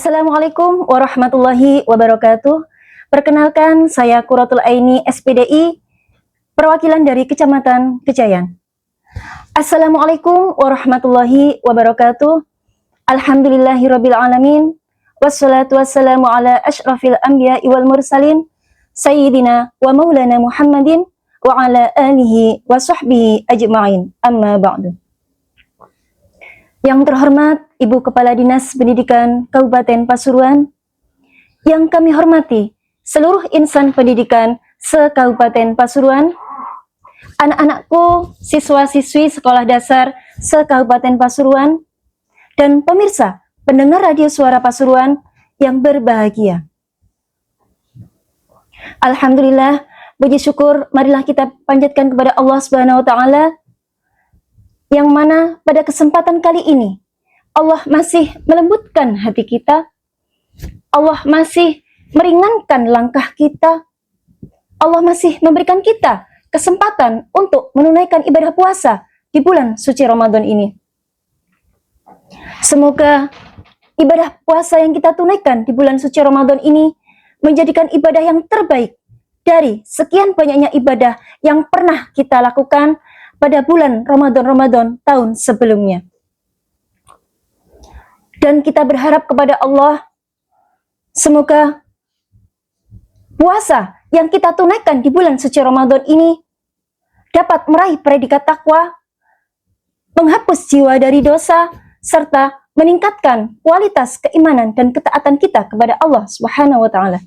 Assalamualaikum warahmatullahi wabarakatuh. Perkenalkan, saya Qurratul Aini SPDI, perwakilan dari Kecamatan Kejayan. Assalamualaikum warahmatullahi wabarakatuh. Alhamdulillahirabbil alamin. Wassalatu wassalamu ala asyrafil anbiya'i wal mursalin sayyidina wa maulana Muhammadin wa ala alihi wa sahbihi ajma'in. Amma ba'du. Yang terhormat Ibu Kepala Dinas Pendidikan Kabupaten Pasuruan, yang kami hormati seluruh insan pendidikan se-Kabupaten Pasuruan, anak-anakku, siswa-siswi sekolah dasar se-Kabupaten Pasuruan, dan pemirsa pendengar radio suara Pasuruan yang berbahagia. Alhamdulillah, puji syukur marilah kita panjatkan kepada Allah Subhanahu wa taala, yang mana pada kesempatan kali ini Allah masih melembutkan hati kita, Allah masih meringankan langkah kita, Allah masih memberikan kita kesempatan untuk menunaikan ibadah puasa di bulan suci Ramadan ini. Semoga ibadah puasa yang kita tunaikan di bulan suci Ramadan ini menjadikan ibadah yang terbaik dari sekian banyaknya ibadah yang pernah kita lakukan pada bulan Ramadan tahun sebelumnya. Dan kita berharap kepada Allah, semoga puasa yang kita tunaikan di bulan suci Ramadan ini dapat meraih predikat takwa, menghapus jiwa dari dosa, serta meningkatkan kualitas keimanan dan ketaatan kita kepada Allah Subhanahu wa taala.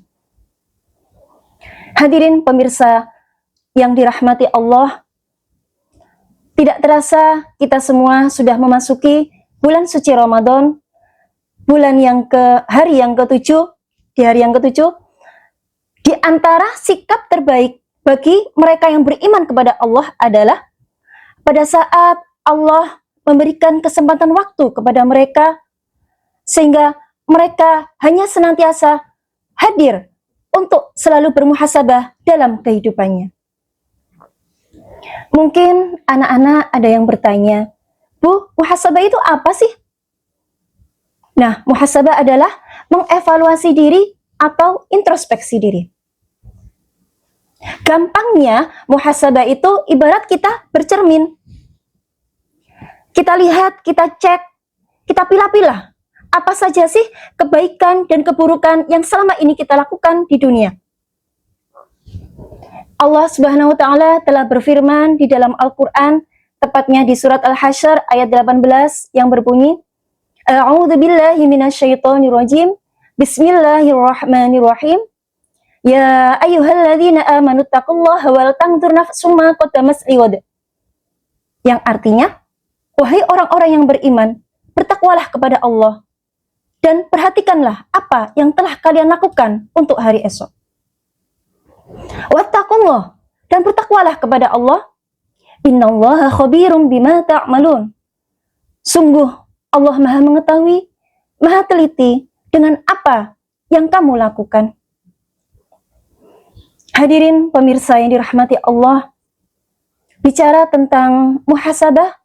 Hadirin pemirsa yang dirahmati Allah, tidak terasa kita semua sudah memasuki bulan suci Ramadan, hari yang ke-7, di hari yang ke-7, di antara sikap terbaik bagi mereka yang beriman kepada Allah adalah pada saat Allah memberikan kesempatan waktu kepada mereka, sehingga mereka hanya senantiasa hadir untuk selalu bermuhasabah dalam kehidupannya. Mungkin anak-anak ada yang bertanya, Bu, muhasabah itu apa sih? Nah, muhasabah adalah mengevaluasi diri atau introspeksi diri. Gampangnya, muhasabah itu ibarat kita bercermin. Kita lihat, kita cek, kita pilah-pilah. Apa saja sih kebaikan dan keburukan yang selama ini kita lakukan di dunia? Allah Subhanahu wa taala telah berfirman di dalam Al-Qur'an, tepatnya di surat Al-Hasyr ayat 18 yang berbunyi, A'udzu billahi minasyaitonir rajim. Bismillahirrahmanirrahim. Ya ayyuhalladzina amanu taqullaha wal tanzur nafsum ma qaddamat lighad. Yang artinya, wahai orang-orang yang beriman, bertakwalah kepada Allah dan perhatikanlah apa yang telah kalian lakukan untuk hari esok. Wattaqullah, dan bertakwalah kepada Allah. Innallaha khabirum bima ta'malun. Sungguh Allah Maha mengetahui, Maha teliti dengan apa yang kamu lakukan. Hadirin pemirsa yang dirahmati Allah, bicara tentang muhasabah,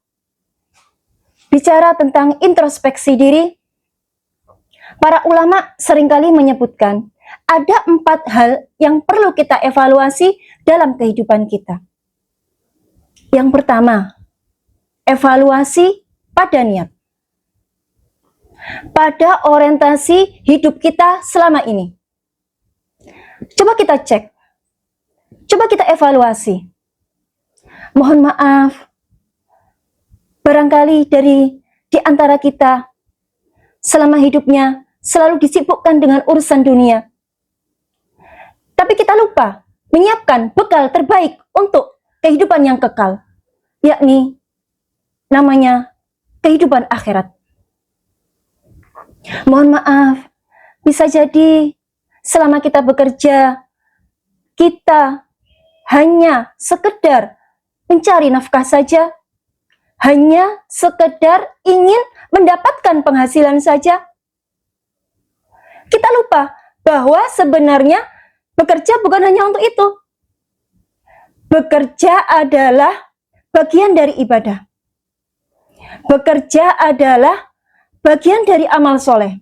bicara tentang introspeksi diri, para ulama seringkali menyebutkan ada 4 hal yang perlu kita evaluasi dalam kehidupan kita. Yang pertama, evaluasi pada niat. Pada orientasi hidup kita selama ini. Coba kita cek. Coba kita evaluasi. Mohon maaf, barangkali di antara kita selama hidupnya selalu disibukkan dengan urusan dunia. Tapi kita lupa menyiapkan bekal terbaik untuk kehidupan yang kekal, yakni namanya kehidupan akhirat. Mohon maaf, bisa jadi selama kita bekerja, kita hanya sekedar mencari nafkah saja, hanya sekedar ingin mendapatkan penghasilan saja. Kita lupa bahwa sebenarnya bekerja bukan hanya untuk itu. Bekerja adalah bagian dari ibadah. Bekerja adalah bagian dari amal soleh.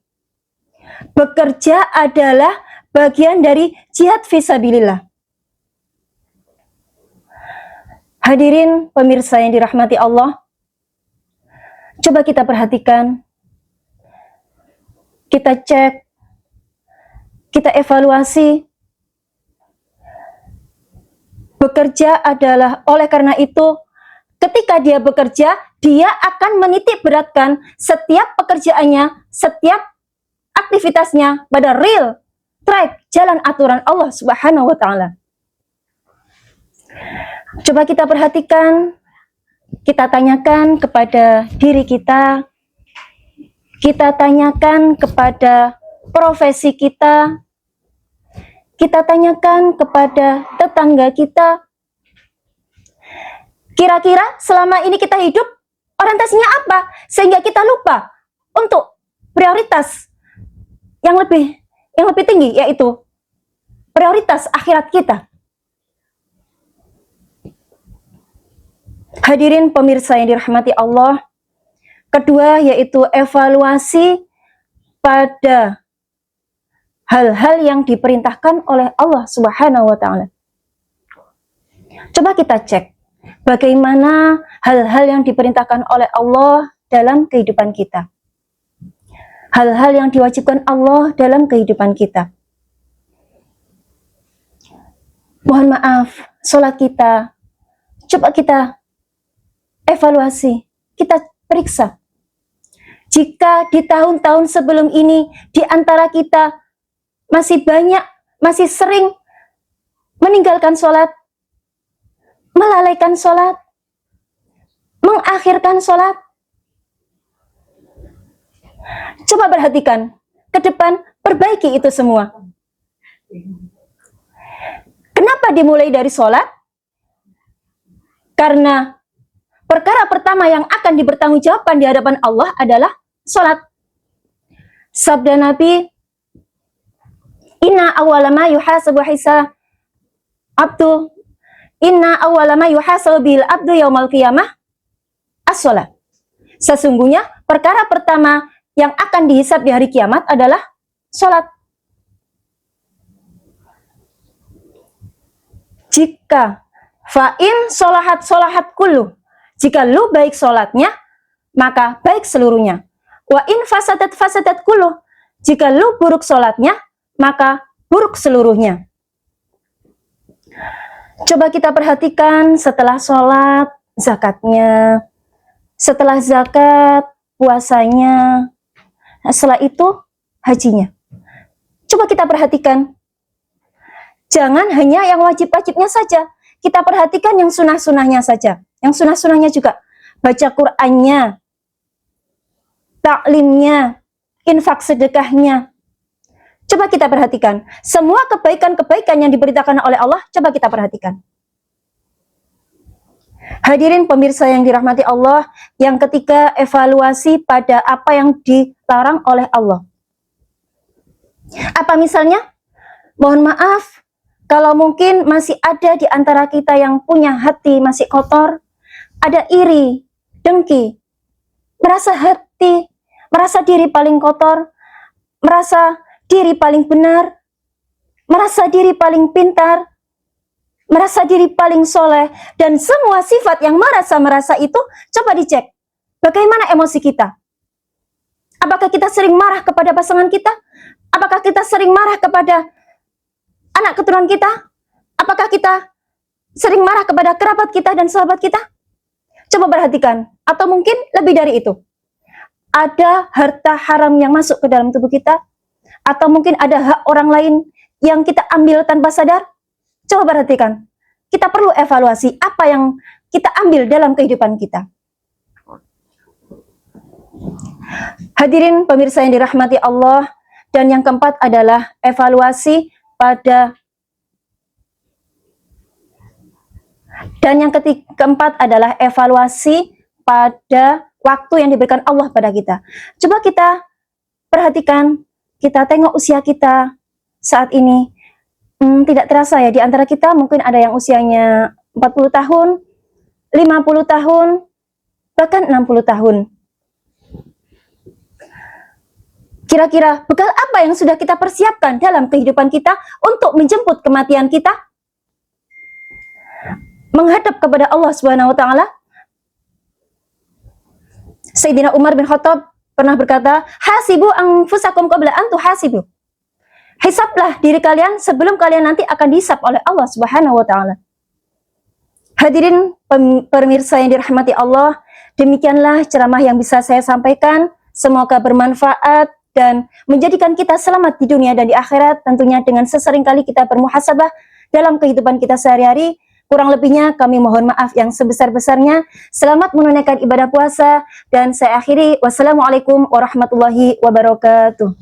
Bekerja adalah bagian dari jihad fisabilillah. Hadirin pemirsa yang dirahmati Allah, coba kita perhatikan, kita cek, kita evaluasi. Bekerja adalah, oleh karena itu, ketika dia bekerja, dia akan menitik beratkan setiap pekerjaannya, setiap aktivitasnya pada real track jalan aturan Allah Subhanahu wa Ta'ala. Coba kita perhatikan, kita tanyakan kepada diri kita tanyakan kepada profesi kita tanyakan kepada tetangga kita. Kira-kira selama ini kita hidup, orientasinya apa? Sehingga kita lupa untuk prioritas yang lebih tinggi, yaitu prioritas akhirat kita. Hadirin pemirsa yang dirahmati Allah, kedua yaitu evaluasi pada hal-hal yang diperintahkan oleh Allah Subhanahu wa Ta'ala. Coba kita cek bagaimana hal-hal yang diperintahkan oleh Allah dalam kehidupan kita. Hal-hal yang diwajibkan Allah dalam kehidupan kita. Mohon maaf, sholat kita, coba kita evaluasi, kita periksa. Jika di tahun-tahun sebelum ini, di antara kita masih sering meninggalkan sholat, melalaikan sholat, mengakhirkan sholat. Coba perhatikan, ke depan perbaiki itu semua. Kenapa dimulai dari sholat? Karena perkara pertama yang akan dipertanggungjawabkan di hadapan Allah adalah sholat. Sabda Nabi, Inna awwalama yuhasabu bil abdu yaumal qiyamah as-sholat. Sesungguhnya perkara pertama yang akan dihisab di hari kiamat adalah sholat. Jika fa'in sholahat kullu, jika lu baik sholatnya, maka baik seluruhnya. Wa in fasadat kullu, jika lu buruk sholatnya, maka buruk seluruhnya. Coba kita perhatikan, setelah sholat, zakatnya, setelah zakat, puasanya, setelah itu hajinya. Coba kita perhatikan, jangan hanya yang wajib-wajibnya saja, kita perhatikan yang sunah-sunahnya saja. Yang sunah-sunahnya juga, baca Qur'annya, taklimnya, infak sedekahnya. Coba kita perhatikan, semua kebaikan-kebaikan yang diberitakan oleh Allah, coba kita perhatikan. Hadirin pemirsa yang dirahmati Allah, yang ketiga, evaluasi pada apa yang dilarang oleh Allah. Apa misalnya? Mohon maaf, kalau mungkin masih ada di antara kita yang punya hati masih kotor, ada iri, dengki, merasa diri paling kotor, merasa diri paling benar, merasa diri paling pintar, merasa diri paling soleh, dan semua sifat yang merasa itu, coba dicek. Bagaimana emosi kita? Apakah kita sering marah kepada pasangan kita? Apakah kita sering marah kepada anak keturunan kita? Apakah kita sering marah kepada kerabat kita dan sahabat kita? Coba perhatikan. Atau mungkin lebih dari itu. Ada harta haram yang masuk ke dalam tubuh kita? Atau mungkin ada hak orang lain yang kita ambil tanpa sadar? Coba perhatikan. Kita perlu evaluasi apa yang kita ambil dalam kehidupan kita. Hadirin pemirsa yang dirahmati Allah, dan yang keempat adalah evaluasi pada keempat adalah evaluasi pada waktu yang diberikan Allah pada kita. Coba kita perhatikan, kita tengok usia kita saat ini. Tidak terasa ya, di antara kita mungkin ada yang usianya 40 tahun, 50 tahun, bahkan 60 tahun. Kira-kira bekal apa yang sudah kita persiapkan dalam kehidupan kita untuk menjemput kematian kita? Menghadap kepada Allah Subhanahu wa taala. Sayyidina Umar bin Khattab pernah berkata, "Hasibu anfusakum qabla an tuhasibu." Hisablah diri kalian sebelum kalian nanti akan dihisab oleh Allah Subhanahu wa taala. Hadirin pemirsa yang dirahmati Allah, demikianlah ceramah yang bisa saya sampaikan. Semoga bermanfaat dan menjadikan kita selamat di dunia dan di akhirat, tentunya dengan sesering kali kita bermuhasabah dalam kehidupan kita sehari-hari. Kurang lebihnya kami mohon maaf yang sebesar-besarnya. Selamat menunaikan ibadah puasa dan saya akhiri. Wassalamualaikum warahmatullahi wabarakatuh.